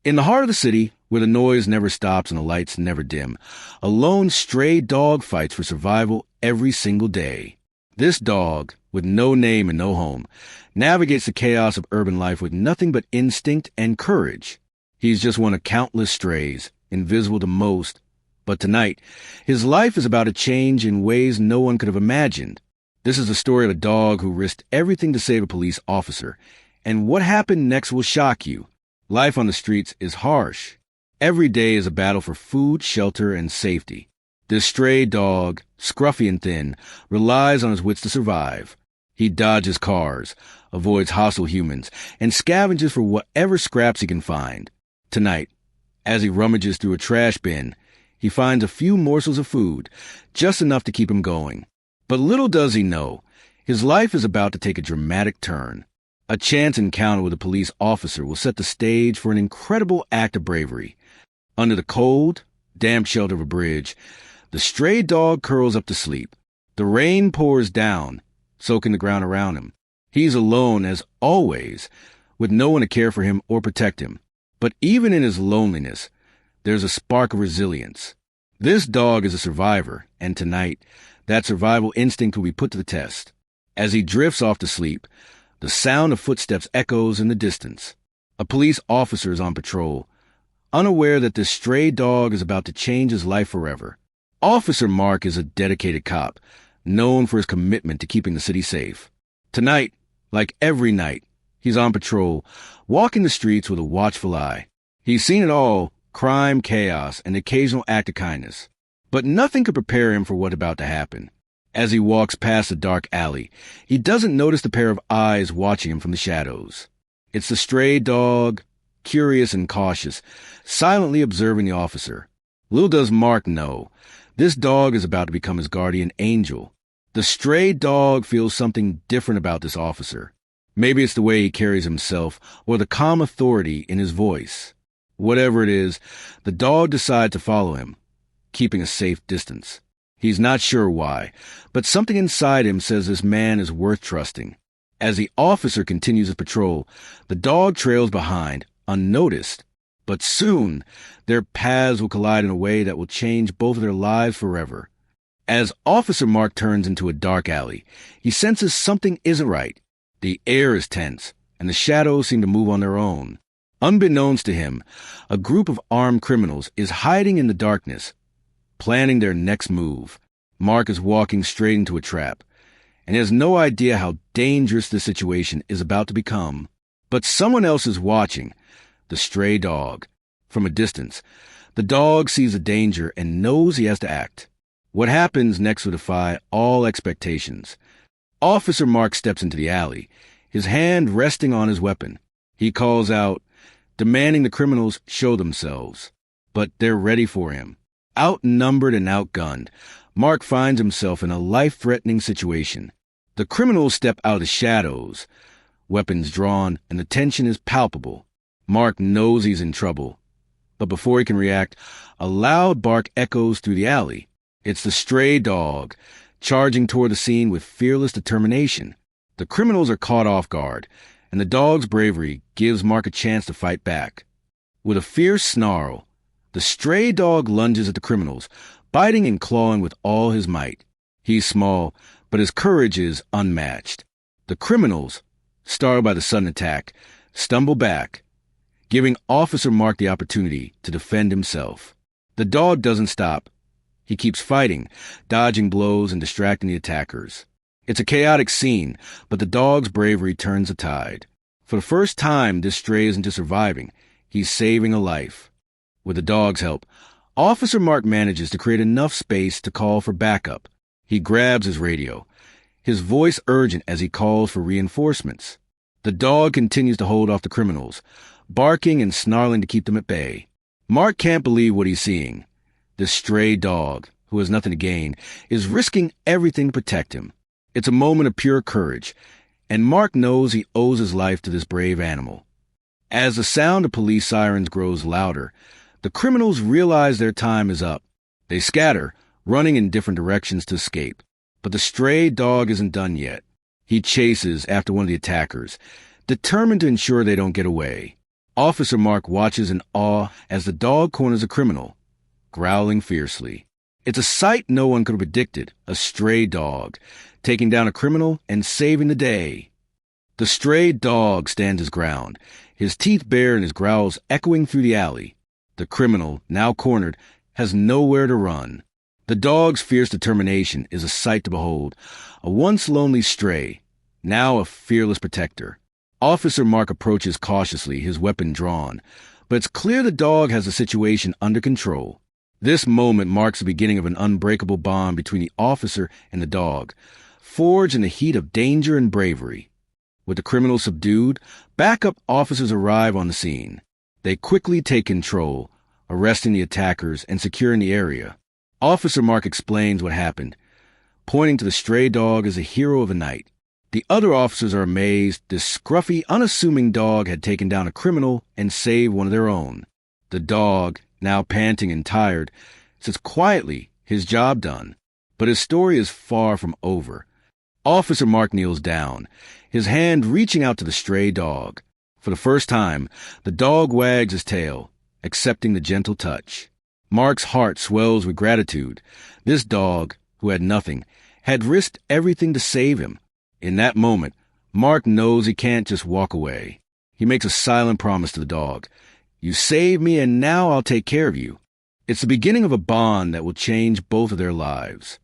In the heart of the city, where the noise never stops and the lights never dim, a lone stray dog fights for survival every single day. This dog, with no name and no home, navigates the chaos of urban life with nothing but instinct and courage. He's just one of countless strays, invisible to most. But tonight, his life is about to change in ways no one could have imagined. This is the story of a dog who risked everything to save a police officer. And what happened next will shock you. Life on the streets is harsh. Every day is a battle for food, shelter, and safety. This stray dog, scruffy and thin, relies on his wits to survive. He dodges cars, avoids hostile humans, and scavenges for whatever scraps he can find. Tonight, as he rummages through a trash bin, he finds a few morsels of food, just enough to keep him going. But little does he know, his life is about to take a dramatic turn. A chance encounter with a police officer will set the stage for an incredible act of bravery. Under the cold, damp shelter of a bridge, the stray dog curls up to sleep. The rain pours down, soaking the ground around him. He's alone, as always, with no one to care for him or protect him. But even in his loneliness, there's a spark of resilience. This dog is a survivor, and tonight, that survival instinct will be put to the test. As he drifts off to sleep, the sound of footsteps echoes in the distance. A police officer is on patrol, unaware that this stray dog is about to change his life forever. Officer Mark is a dedicated cop, known for his commitment to keeping the city safe. Tonight, like every night, he's on patrol, walking the streets with a watchful eye. He's seen it all, crime, chaos, and the occasional act of kindness. But nothing could prepare him for what's about to happen. As he walks past a dark alley, he doesn't notice the pair of eyes watching him from the shadows. It's the stray dog, curious and cautious, silently observing the officer. Little does Mark know, this dog is about to become his guardian angel. The stray dog feels something different about this officer. Maybe it's the way he carries himself, or the calm authority in his voice. Whatever it is, the dog decides to follow him, keeping a safe distance. He's not sure why, but something inside him says this man is worth trusting. As the officer continues his patrol, the dog trails behind, unnoticed. But soon, their paths will collide in a way that will change both of their lives forever. As Officer Mark turns into a dark alley, he senses something isn't right. The air is tense, and the shadows seem to move on their own. Unbeknownst to him, a group of armed criminals is hiding in the darkness, planning their next move. Mark is walking straight into a trap, and he has no idea how dangerous the situation is about to become. But someone else is watching, the stray dog. From a distance, the dog sees the danger and knows he has to act. What happens next will defy all expectations. Officer Mark steps into the alley, his hand resting on his weapon. He calls out, demanding the criminals show themselves. But they're ready for him. Outnumbered and outgunned, Mark finds himself in a life-threatening situation. The criminals step out of the shadows, weapons drawn, and the tension is palpable. Mark knows he's in trouble. But before he can react, a loud bark echoes through the alley. It's the stray dog, charging toward the scene with fearless determination. The criminals are caught off guard, and the dog's bravery gives Mark a chance to fight back. With a fierce snarl, the stray dog lunges at the criminals, biting and clawing with all his might. He's small, but his courage is unmatched. The criminals, startled by the sudden attack, stumble back, giving Officer Mark the opportunity to defend himself. The dog doesn't stop. He keeps fighting, dodging blows and distracting the attackers. It's a chaotic scene, but the dog's bravery turns the tide. For the first time, this stray isn't just surviving, he's saving a life. With the dog's help, Officer Mark manages to create enough space to call for backup. He grabs his radio, his voice urgent as he calls for reinforcements. The dog continues to hold off the criminals, barking and snarling to keep them at bay. Mark can't believe what he's seeing. This stray dog, who has nothing to gain, is risking everything to protect him. It's a moment of pure courage, and Mark knows he owes his life to this brave animal. As the sound of police sirens grows louder, the criminals realize their time is up. They scatter, running in different directions to escape. But the stray dog isn't done yet. He chases after one of the attackers, determined to ensure they don't get away. Officer Mark watches in awe as the dog corners a criminal, growling fiercely. It's a sight no one could have predicted, a stray dog, taking down a criminal and saving the day. The stray dog stands his ground, his teeth bare and his growls echoing through the alley. The criminal, now cornered, has nowhere to run. The dog's fierce determination is a sight to behold, a once lonely stray, now a fearless protector. Officer Mark approaches cautiously, his weapon drawn, but it's clear the dog has the situation under control. This moment marks the beginning of an unbreakable bond between the officer and the dog, forged in the heat of danger and bravery. With the criminal subdued, backup officers arrive on the scene. They quickly take control, arresting the attackers and securing the area. Officer Mark explains what happened, pointing to the stray dog as a hero of the night. The other officers are amazed. This scruffy, unassuming dog had taken down a criminal and saved one of their own. The dog, now panting and tired, sits quietly, his job done. But his story is far from over. Officer Mark kneels down, his hand reaching out to the stray dog. For the first time, the dog wags his tail, accepting the gentle touch. Mark's heart swells with gratitude. This dog, who had nothing, had risked everything to save him. In that moment, Mark knows he can't just walk away. He makes a silent promise to the dog. You saved me, and now I'll take care of you. It's the beginning of a bond that will change both of their lives.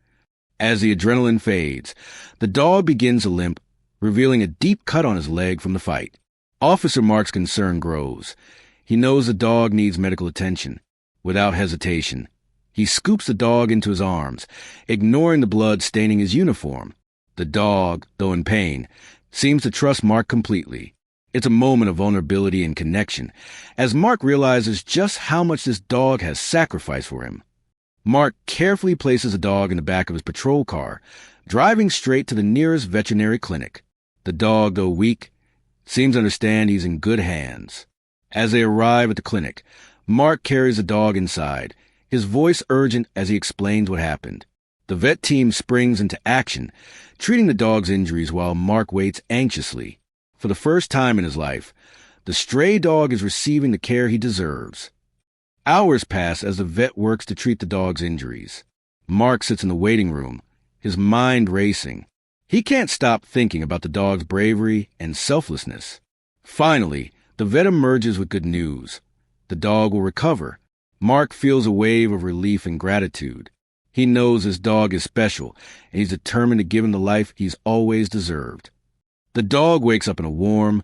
As the adrenaline fades, the dog begins to limp, revealing a deep cut on his leg from the fight. Officer Mark's concern grows. He knows the dog needs medical attention. Without hesitation, he scoops the dog into his arms, ignoring the blood staining his uniform. The dog, though in pain, seems to trust Mark completely. It's a moment of vulnerability and connection, as Mark realizes just how much this dog has sacrificed for him. Mark carefully places the dog in the back of his patrol car, driving straight to the nearest veterinary clinic. The dog, though weak, seems to understand he's in good hands. As they arrive at the clinic, Mark carries the dog inside, his voice urgent as he explains what happened. The vet team springs into action, treating the dog's injuries while Mark waits anxiously. For the first time in his life, the stray dog is receiving the care he deserves. Hours pass as the vet works to treat the dog's injuries. Mark sits in the waiting room, his mind racing. He can't stop thinking about the dog's bravery and selflessness. Finally, the vet emerges with good news. The dog will recover. Mark feels a wave of relief and gratitude. He knows his dog is special, and he's determined to give him the life he's always deserved. The dog wakes up in a warm,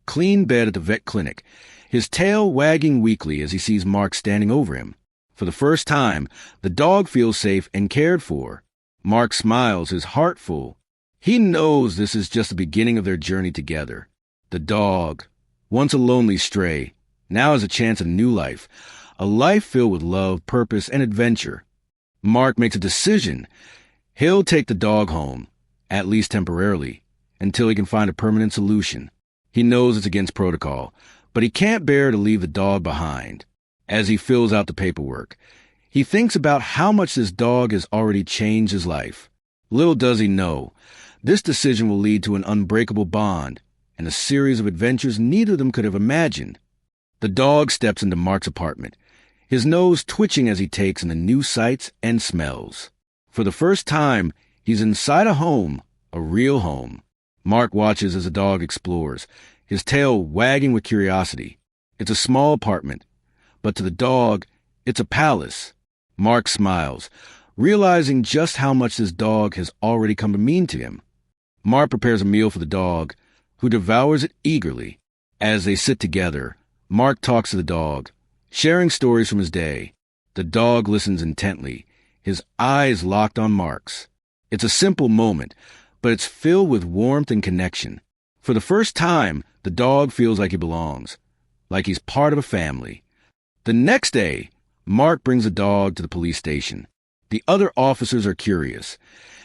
clean bed at the vet clinic, his tail wagging weakly as he sees Mark standing over him. For the first time, the dog feels safe and cared for. Mark smiles, his heart full. He knows this is just the beginning of their journey together. The dog, once a lonely stray, now has a chance at a new life, a life filled with love, purpose, and adventure. Mark makes a decision. He'll take the dog home, at least temporarily, until he can find a permanent solution. He knows it's against protocol, but he can't bear to leave the dog behind. As he fills out the paperwork, he thinks about how much this dog has already changed his life. Little does he know, this decision will lead to an unbreakable bond and a series of adventures neither of them could have imagined. The dog steps into Mark's apartment, his nose twitching as he takes in the new sights and smells. For the first time, he's inside a home, a real home. Mark watches as the dog explores, his tail wagging with curiosity. It's a small apartment, but to the dog, it's a palace. Mark smiles, realizing just how much this dog has already come to mean to him. Mark prepares a meal for the dog, who devours it eagerly. As they sit together, Mark talks to the dog, sharing stories from his day. The dog listens intently, his eyes locked on Mark's. It's a simple moment, but it's filled with warmth and connection. For the first time, the dog feels like he belongs, like he's part of a family. The next day, Mark brings the dog to the police station. The other officers are curious,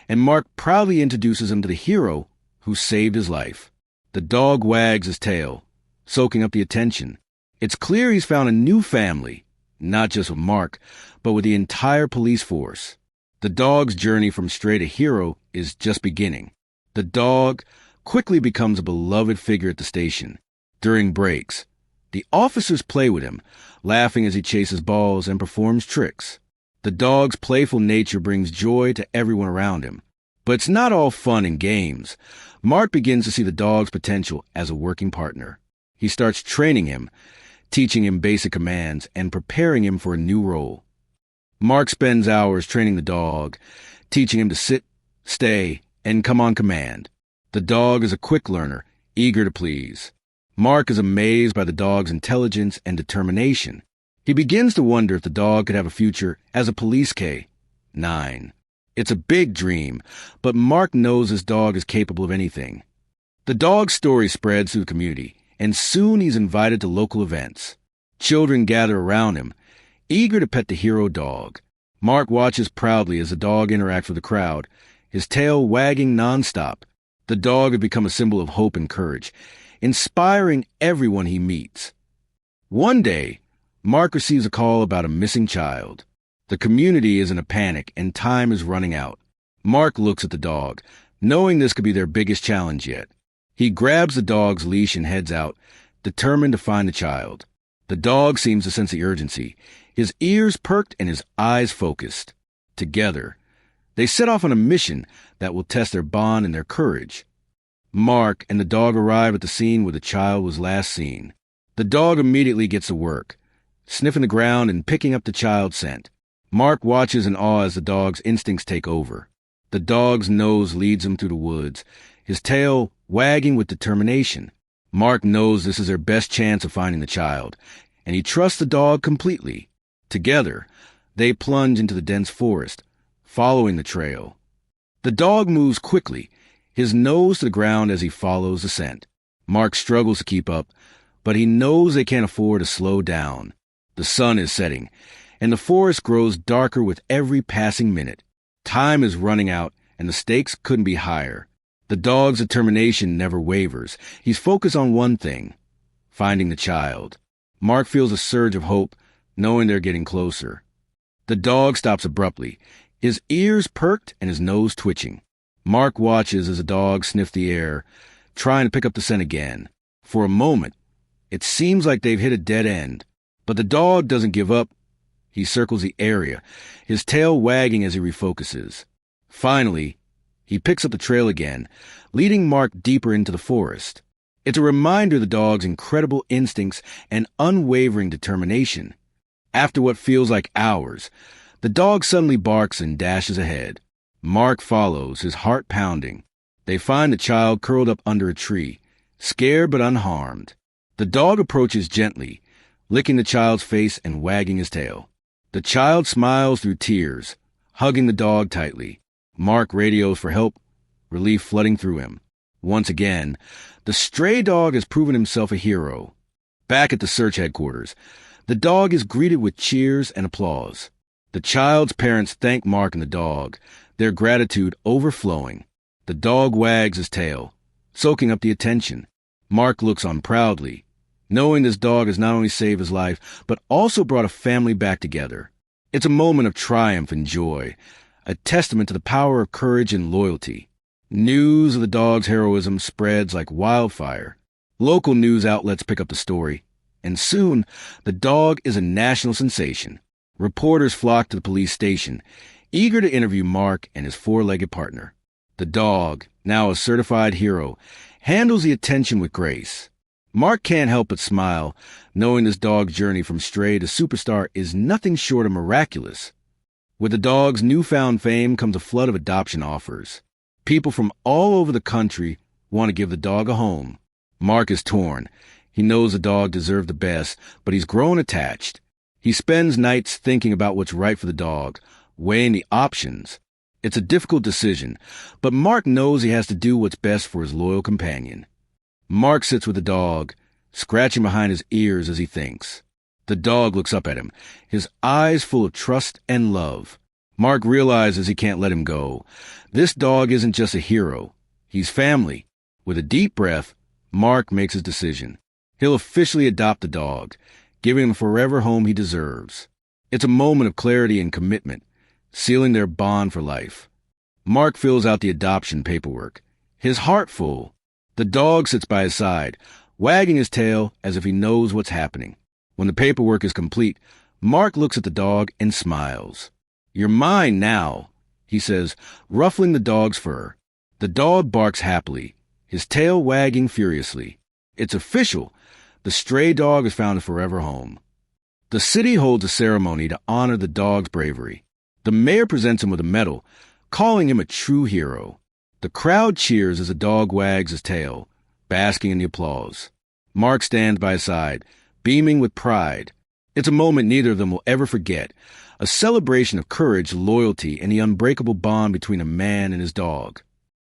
and Mark proudly introduces him to the hero who saved his life. The dog wags his tail, soaking up the attention. It's clear he's found a new family, not just with Mark, but with the entire police force. The dog's journey from stray to hero is just beginning. The dog quickly becomes a beloved figure at the station. During breaks, The officers play with him, laughing as he chases balls and performs tricks. The dog's playful nature brings joy to everyone around him. But it's not all fun and games. Mark begins to see the dog's potential as a working partner. He starts training him, teaching him basic commands, and preparing him for a new role. Mark spends hours training the dog, teaching him to sit, stay, and come on command. The dog is a quick learner, eager to please. Mark is amazed by the dog's intelligence and determination. He begins to wonder if the dog could have a future as a police K-9. It's a big dream, but Mark knows his dog is capable of anything. The dog's story spreads through the community, and soon he's invited to local events. Children gather around him, eager to pet the hero dog. Mark watches proudly as the dog interacts with the crowd, his tail wagging nonstop. The dog has become a symbol of hope and courage, inspiring everyone he meets. One day, Mark receives a call about a missing child. The community is in a panic and time is running out. Mark looks at the dog, knowing this could be their biggest challenge yet. He grabs the dog's leash and heads out, determined to find the child. The dog seems to sense the urgency, his ears perked and his eyes focused. Together, they set off on a mission that will test their bond and their courage. Mark and the dog arrive at the scene where the child was last seen. The dog immediately gets to work, sniffing the ground and picking up the child's scent. Mark watches in awe as the dog's instincts take over. The dog's nose leads him through the woods, his tail wagging with determination. Mark knows this is their best chance of finding the child, and he trusts the dog completely. Together, they plunge into the dense forest, following the trail. The dog moves quickly, his nose to the ground as he follows the scent. Mark struggles to keep up, but he knows they can't afford to slow down. The sun is setting, and the forest grows darker with every passing minute. Time is running out, and the stakes couldn't be higher. The dog's determination never wavers. He's focused on one thing, finding the child. Mark feels a surge of hope, knowing they're getting closer. The dog stops abruptly, his ears perked and his nose twitching. Mark watches as the dog sniffs the air, trying to pick up the scent again. For a moment, it seems like they've hit a dead end. But the dog doesn't give up. He circles the area, his tail wagging as he refocuses. Finally, he picks up the trail again, leading Mark deeper into the forest. It's a reminder of the dog's incredible instincts and unwavering determination. After what feels like hours, the dog suddenly barks and dashes ahead. Mark follows, his heart pounding. They find the child curled up under a tree, scared but unharmed. The dog approaches gently, licking the child's face and wagging his tail. The child smiles through tears, hugging the dog tightly. Mark radios for help, relief flooding through him. Once again, the stray dog has proven himself a hero. Back at the search headquarters, the dog is greeted with cheers and applause. The child's parents thank Mark and the dog, their gratitude overflowing. The dog wags his tail, soaking up the attention. Mark looks on proudly, knowing this dog has not only saved his life, but also brought a family back together. It's a moment of triumph and joy, a testament to the power of courage and loyalty. News of the dog's heroism spreads like wildfire. Local news outlets pick up the story, and soon the dog is a national sensation. Reporters flock to the police station, eager to interview Mark and his four-legged partner. The dog, now a certified hero, handles the attention with grace. Mark can't help but smile, knowing this dog's journey from stray to superstar is nothing short of miraculous. With the dog's newfound fame comes a flood of adoption offers. People from all over the country want to give the dog a home. Mark is torn. He knows the dog deserves the best, but he's grown attached. He spends nights thinking about what's right for the dog, weighing the options. It's a difficult decision, but Mark knows he has to do what's best for his loyal companion. Mark sits with the dog, scratching behind his ears as he thinks. The dog looks up at him, his eyes full of trust and love. Mark realizes he can't let him go. This dog isn't just a hero. He's family. With a deep breath, Mark makes his decision. He'll officially adopt the dog, giving him a forever home he deserves. It's a moment of clarity and commitment, sealing their bond for life. Mark fills out the adoption paperwork, his heart full. The dog sits by his side, wagging his tail as if he knows what's happening. When the paperwork is complete, Mark looks at the dog and smiles. "You're mine now," he says, ruffling the dog's fur. The dog barks happily, his tail wagging furiously. It's official. The stray dog has found a forever home. The city holds a ceremony to honor the dog's bravery. The mayor presents him with a medal, calling him a true hero. The crowd cheers as the dog wags his tail, basking in the applause. Mark stands by his side, beaming with pride. It's a moment neither of them will ever forget, a celebration of courage, loyalty, and the unbreakable bond between a man and his dog.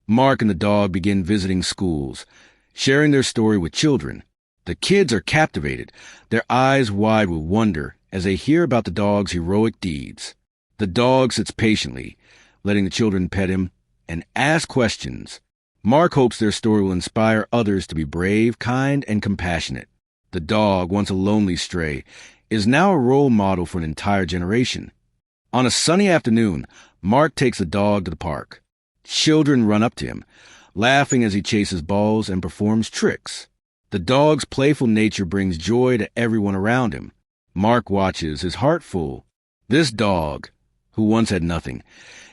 Mark and the dog begin visiting schools, sharing their story with children. The kids are captivated, their eyes wide with wonder as they hear about the dog's heroic deeds. The dog sits patiently, letting the children pet him and ask questions. Mark hopes their story will inspire others to be brave, kind, and compassionate. The dog, once a lonely stray, is now a role model for an entire generation. On a sunny afternoon, Mark takes the dog to the park. Children run up to him, laughing as he chases balls and performs tricks. The dog's playful nature brings joy to everyone around him. Mark watches, his heart full. This dog, who once had nothing,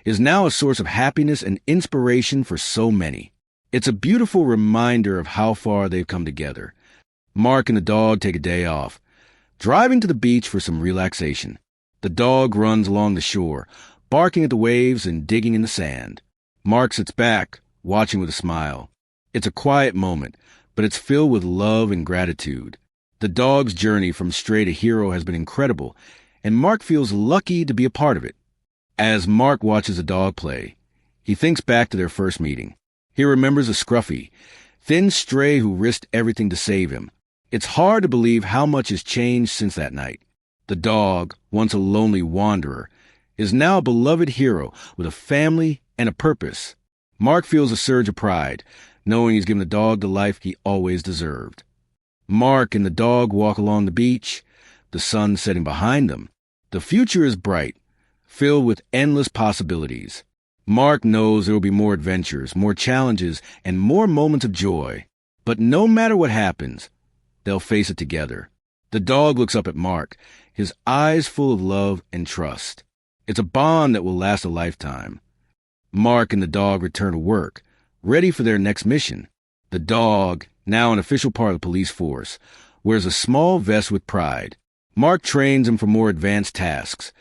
is now a source of happiness and inspiration for so many. It's a beautiful reminder of how far they've come together. Mark and the dog take a day off, driving to the beach for some relaxation. The dog runs along the shore, barking at the waves and digging in the sand. Mark sits back, watching with a smile. It's a quiet moment, but it's filled with love and gratitude. The dog's journey from stray to hero has been incredible, and Mark feels lucky to be a part of it. As Mark watches the dog play, he thinks back to their first meeting. He remembers a scruffy, thin stray who risked everything to save him. It's hard to believe how much has changed since that night. The dog, once a lonely wanderer, is now a beloved hero with a family and a purpose. Mark feels a surge of pride, knowing he's given the dog the life he always deserved. Mark and the dog walk along the beach, the sun setting behind them. The future is bright, filled with endless possibilities. Mark knows there will be more adventures, more challenges, and more moments of joy. But no matter what happens, they'll face it together. The dog looks up at Mark, his eyes full of love and trust. It's a bond that will last a lifetime. Mark and the dog return to work, ready for their next mission. The dog, now an official part of the police force, wears a small vest with pride. Mark trains him for more advanced tasks,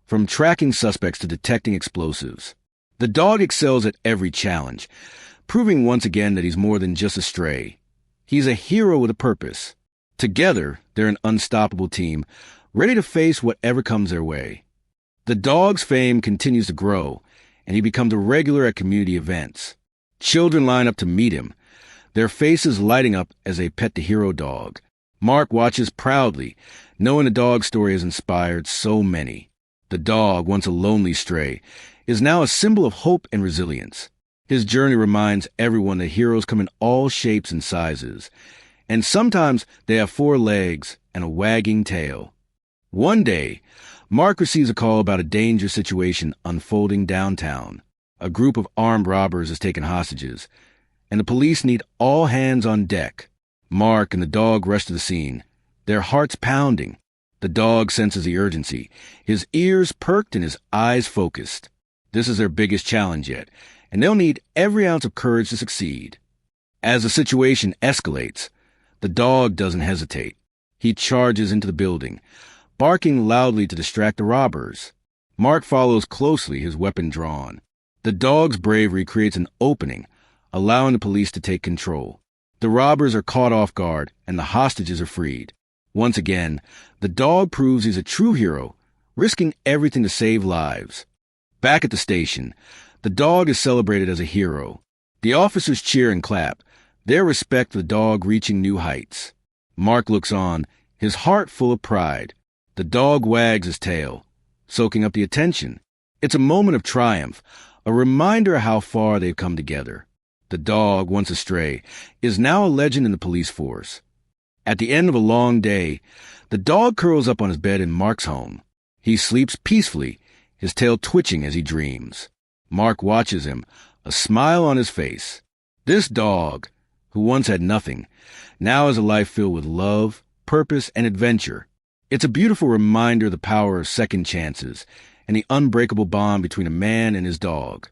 from tracking suspects to detecting explosives. The dog excels at every challenge, proving once again that he's more than just a stray. He's a hero with a purpose. Together, they're an unstoppable team, ready to face whatever comes their way. The dog's fame continues to grow, and he becomes a regular at community events. Children line up to meet him, their faces lighting up as they pet the hero dog. Mark watches proudly, knowing the dog's story has inspired so many. The dog, once a lonely stray, is now a symbol of hope and resilience. His journey reminds everyone that heroes come in all shapes and sizes, and sometimes they have 4 legs and a wagging tail. One day, Mark receives a call about a dangerous situation unfolding downtown. A group of armed robbers has taken hostages, and the police need all hands on deck. Mark and the dog rush to the scene, their hearts pounding. The dog senses the urgency, his ears perked and his eyes focused. This is their biggest challenge yet, and they'll need every ounce of courage to succeed. As the situation escalates, the dog doesn't hesitate. He charges into the building, barking loudly to distract the robbers. Mark follows closely, his weapon drawn. The dog's bravery creates an opening, allowing the police to take control. The robbers are caught off guard, and the hostages are freed. Once again, the dog proves he's a true hero, risking everything to save lives. Back at the station, the dog is celebrated as a hero. The officers cheer and clap, their respect for the dog reaching new heights. Mark looks on, his heart full of pride. The dog wags his tail, soaking up the attention. It's a moment of triumph, a reminder of how far they've come together. The dog, once a stray, is now a legend in the police force. At the end of a long day, the dog curls up on his bed in Mark's home. He sleeps peacefully, his tail twitching as he dreams. Mark watches him, a smile on his face. This dog, who once had nothing, now has a life filled with love, purpose, and adventure. It's a beautiful reminder of the power of second chances and the unbreakable bond between a man and his dog.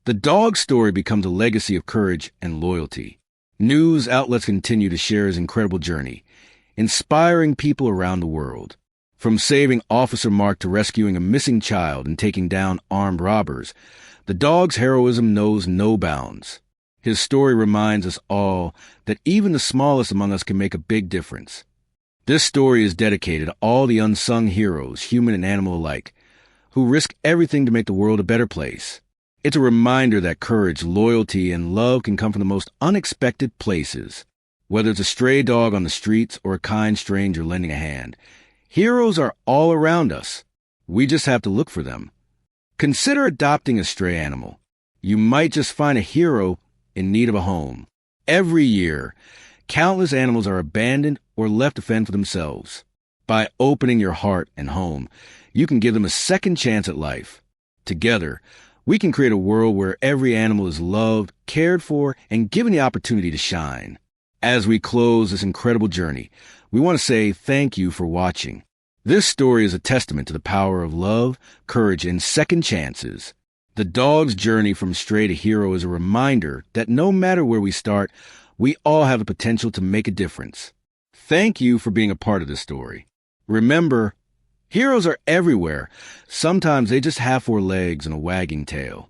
The dog's story becomes a legacy of courage and loyalty. News outlets continue to share his incredible journey, inspiring people around the world. From saving Officer Mark to rescuing a missing child and taking down armed robbers, the dog's heroism knows no bounds. His story reminds us all that even the smallest among us can make a big difference. This story is dedicated to all the unsung heroes, human and animal alike, who risk everything to make the world a better place. It's a reminder that courage, loyalty, and love can come from the most unexpected places. Whether it's a stray dog on the streets or a kind stranger lending a hand, heroes are all around us. We just have to look for them. Consider adopting a stray animal. You might just find a hero in need of a home. Every year, countless animals are abandoned or left to fend for themselves. By opening your heart and home, you can give them a second chance at life. Together, we can create a world where every animal is loved, cared for, and given the opportunity to shine. As we close this incredible journey, we want to say thank you for watching. This story is a testament to the power of love, courage, and second chances. The dog's journey from stray to hero is a reminder that no matter where we start, we all have the potential to make a difference. Thank you for being a part of this story. Remember, heroes are everywhere. Sometimes they just have four legs and a wagging tail.